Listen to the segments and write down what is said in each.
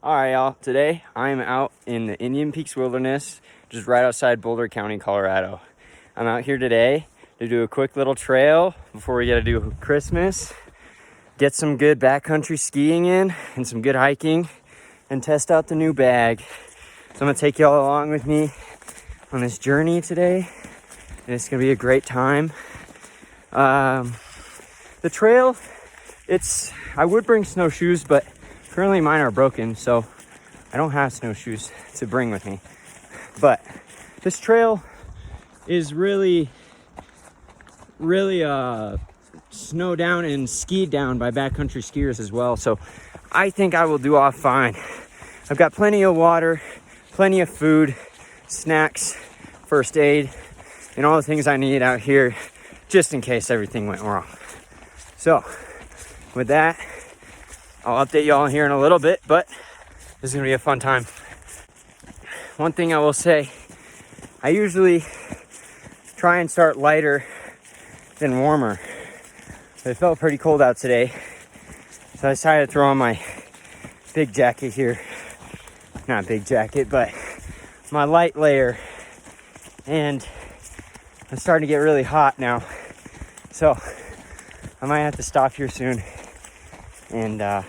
All right, y'all. Today I'm out in the Indian Peaks Wilderness, just right outside Boulder County, Colorado. I'm out here today to do a quick little trail before we gotta do Christmas, get some good backcountry skiing in and some good hiking, and test out the new bag. So I'm gonna take y'all along with me on this journey today, and it's gonna be a great time. The trail, I would bring snowshoes, but currently mine are broken, so I don't have snowshoes to bring with me. But this trail is really snowed down and skied down by backcountry skiers as well. So I think I will do off fine. I've got plenty of water, plenty of food, snacks, first aid, and all the things I need out here just in case everything went wrong. So with that, I'll update y'all here in a little bit, but this is gonna be a fun time. One thing I will say, I usually try and start lighter than warmer, but it felt pretty cold out today, so I decided to throw on my big jacket here. Not big jacket, but my light layer, and I'm starting to get really hot now, so I might have to stop here soon and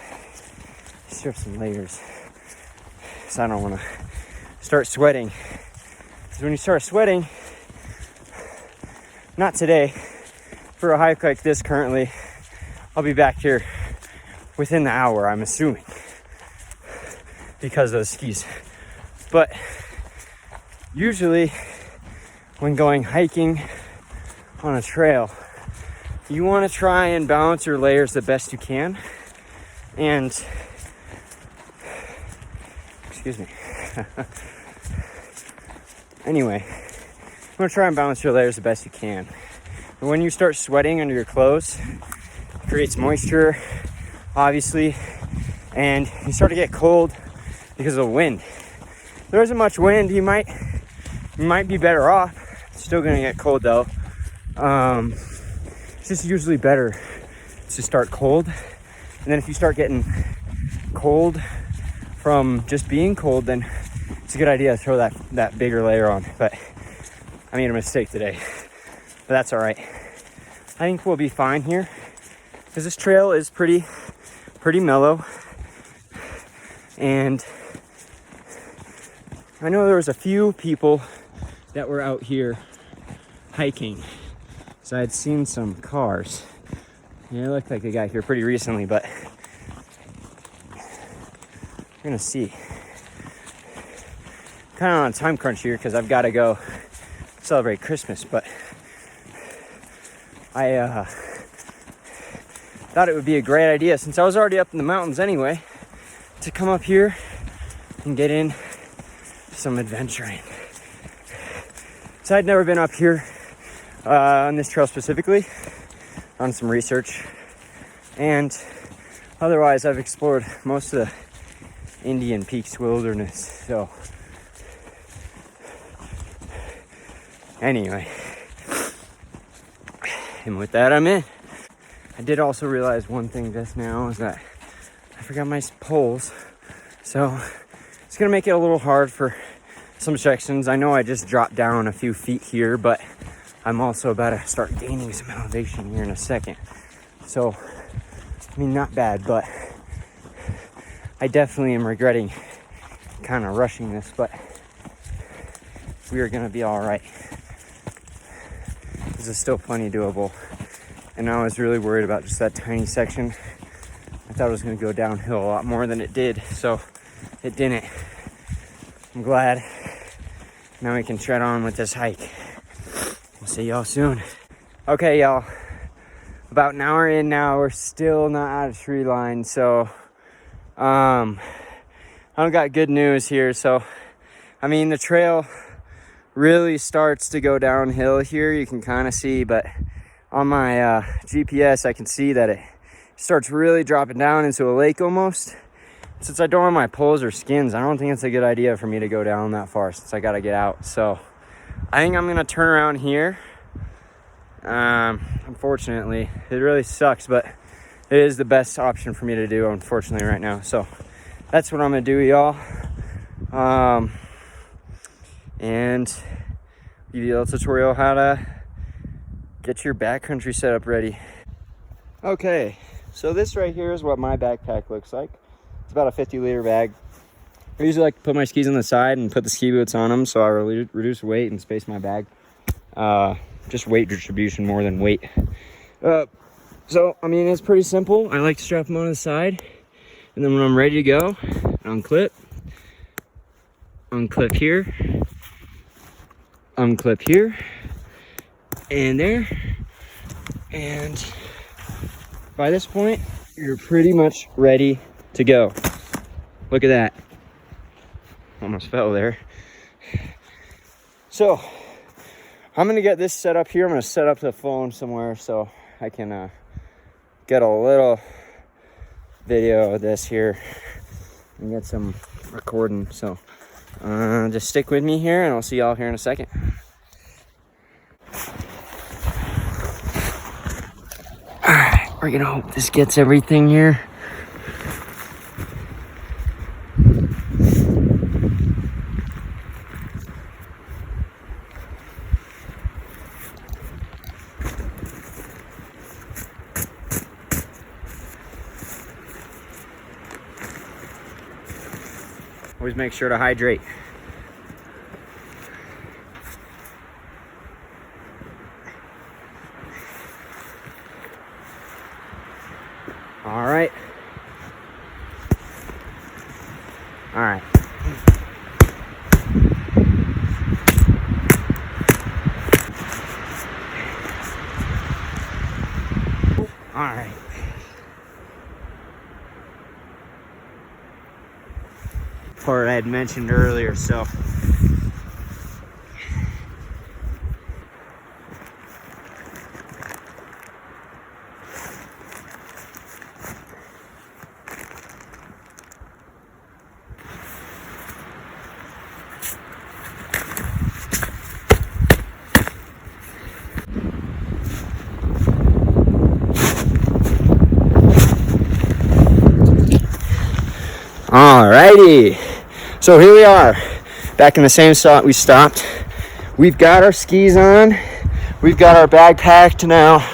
strip some layers, so I don't want to start sweating. Because when you start sweating, not today, for a hike like this currently, I'll be back here within the hour, I'm assuming, because of the skis. But usually when going hiking on a trail, you want to try and balance your layers the best you can. And excuse me. Anyway, you want to try and balance your layers the best you can. But when you start sweating under your clothes, it creates moisture, obviously, and you start to get cold because of the wind. If there isn't much wind, you might be better off. It's still gonna get cold though. It's just usually better to start cold, and then if you start getting cold from just being cold, then it's a good idea to throw that bigger layer on. But I made a mistake today, but that's all right. I think we'll be fine here because this trail is pretty mellow, and I know there was a few people that were out here hiking, so I'd seen some cars. Yeah, it looked like they got here pretty recently, but we're gonna see. Kind of on a time crunch here because I've got to go celebrate Christmas, but I thought it would be a great idea, since I was already up in the mountains anyway, to come up here and get in some adventuring. So I'd never been up here on this trail specifically, on some research, and otherwise I've explored most of the Indian Peaks Wilderness. So anyway, and with that, I'm in. I did also realize one thing just now is that I forgot my poles, so it's gonna make it a little hard for some sections. I know I just dropped down a few feet here, but I'm also about to start gaining some elevation here in a second. So, I mean, not bad, but I definitely am regretting kind of rushing this, but we are gonna be all right. This is still plenty doable. And I was really worried about just that tiny section. I thought it was gonna go downhill a lot more than it did, so it didn't. I'm glad. Now we can tread on with this hike. We'll see y'all soon. Okay, y'all. About an hour in now, we're still not out of tree line, so I don't got good news here. So, I mean, the trail really starts to go downhill here. You can kind of see, but on my GPS, I can see that it starts really dropping down into a lake almost. Since I don't have my poles or skins, I don't think it's a good idea for me to go down that far, since I gotta get out. So I think I'm gonna turn around here. Unfortunately, it really sucks, but it is the best option for me to do, unfortunately, right now. So that's what I'm gonna do, y'all. And give you a little tutorial how to get your backcountry setup ready. Okay, so this right here is what my backpack looks like. It's about a 50-liter bag. I usually like to put my skis on the side and put the ski boots on them so I reduce weight and space my bag. Just weight distribution more than weight. So, I mean, it's pretty simple. I like to strap them on the side, and then when I'm ready to go, unclip here, unclip here, and there. And by this point, you're pretty much ready to go. Look at that. Almost fell there. So, I'm gonna get this set up here. I'm gonna set up the phone somewhere so I can get a little video of this here and get some recording. So just stick with me here and I'll see y'all here in a second. All right, we're gonna hope this gets everything here. Always make sure to hydrate. All right. All right. All right. Part I had mentioned earlier, so alrighty. So here we are, back in the same spot we stopped. We've got our skis on, we've got our bag packed now,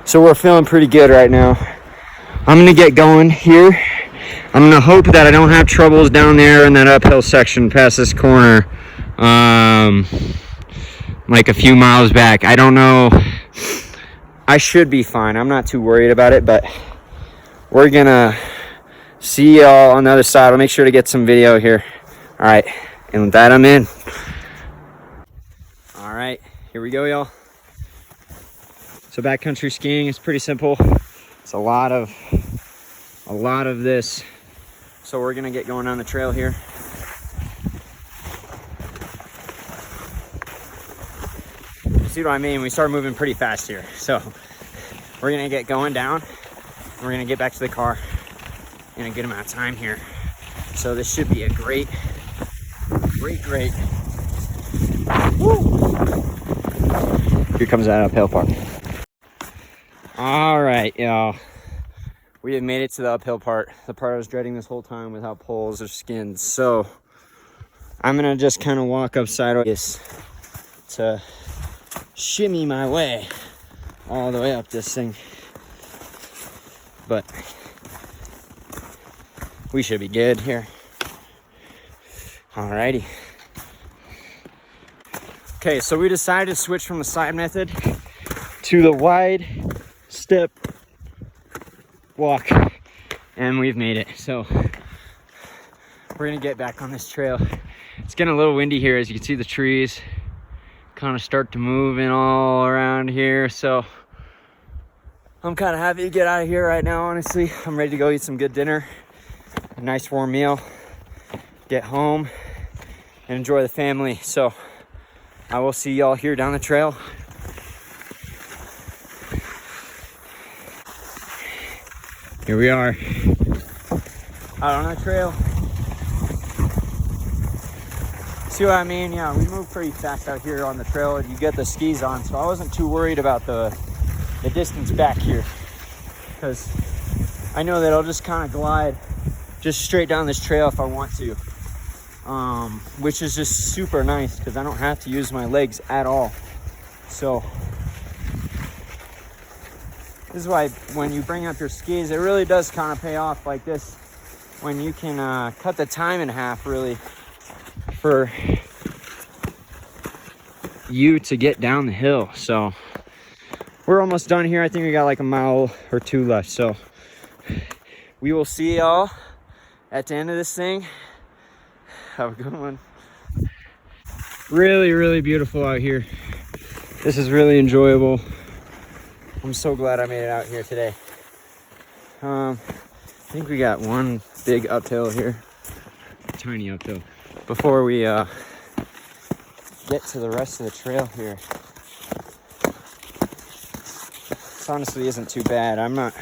so we're feeling pretty good right now. I'm gonna get going here. I'm gonna hope that I don't have troubles down there in that uphill section past this corner, like a few miles back. I don't know. I should be fine. I'm not too worried about it, but we're gonna see y'all on the other side. I'll make sure to get some video here. All right, and with that, I'm in. All right, here we go, y'all. So backcountry skiing is pretty simple. It's a lot of this. So we're gonna get going on the trail here. See what I mean? We start moving pretty fast here. So we're gonna get going down. We're gonna get back to the car in a good amount of time here. So this should be a great. Woo. Here comes that uphill part. All right, y'all. We have made it to the uphill part. The part I was dreading this whole time without poles or skins. So I'm gonna just kind of walk up sideways to shimmy my way all the way up this thing. But we should be good here. Alrighty. Okay, so we decided to switch from the side method to the wide step walk, and we've made it. So we're gonna get back on this trail. It's getting a little windy here, as you can see the trees kind of start to move in all around here. So I'm kind of happy to get out of here right now, honestly. I'm ready to go eat some good dinner, a nice warm meal, get home, and enjoy the family. So I will see y'all here down the trail. Here we are, out on the trail. See what I mean? Yeah, we move pretty fast out here on the trail, and you get the skis on, so I wasn't too worried about the distance back here, because I know that I'll just kind of glide just straight down this trail if I want to, which is just super nice because I don't have to use my legs at all. So this is why when you bring up your skis, it really does kind of pay off like this, when you can cut the time in half really for you to get down the hill. So we're almost done here. I think we got like a mile or two left. So we will see y'all at the end of this thing. Have a good one. Really, really beautiful out here. This is really enjoyable. I'm so glad I made it out here today. I think we got one big uphill here, tiny uphill, before we get to the rest of the trail here. This honestly isn't too bad. I'm not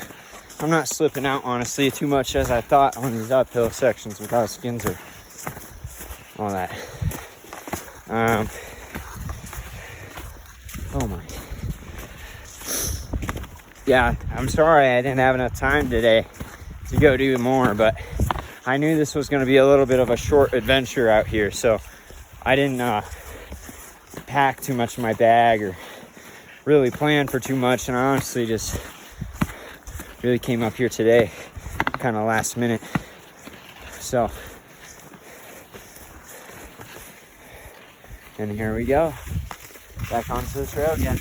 slipping out honestly too much as I thought on these uphill sections without skins or all that. Oh my. Yeah, I'm sorry I didn't have enough time today to go do more, but I knew this was going to be a little bit of a short adventure out here, so I didn't pack too much in my bag or really plan for too much, and I honestly just really came up here today kind of last minute. So, and here we go, back onto the trail again.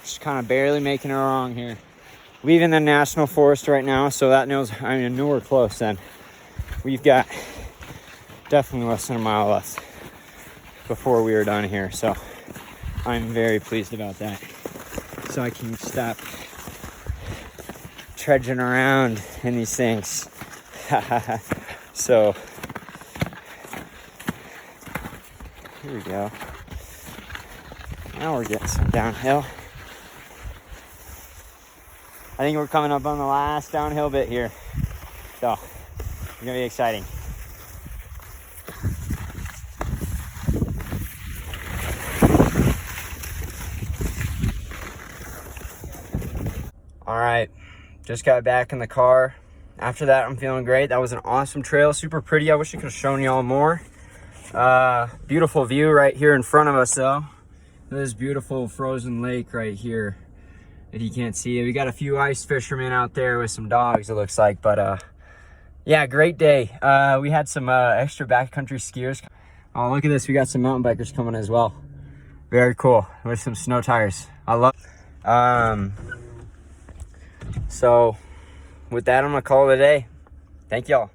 Just kind of barely making it along here. Leaving the national forest right now, so that knows, I mean, I know we're close then. We've got definitely less than a mile left before we are done here, so I'm very pleased about that. So I can stop trudging around in these things. So here we go. Now we're getting some downhill. I think we're coming up on the last downhill bit here. So it's gonna be exciting. All right, just got back in the car. After that, I'm feeling great. That was an awesome trail, super pretty. I wish I could have shown y'all more. Beautiful view right here in front of us though. This beautiful frozen lake right here that you can't see. We got a few ice fishermen out there with some dogs, it looks like, but yeah, great day. We had some extra backcountry skiers. Oh, look at this, we got some mountain bikers coming as well. Very cool, with some snow tires. I love so with that, I'm gonna call it a day. Thank y'all.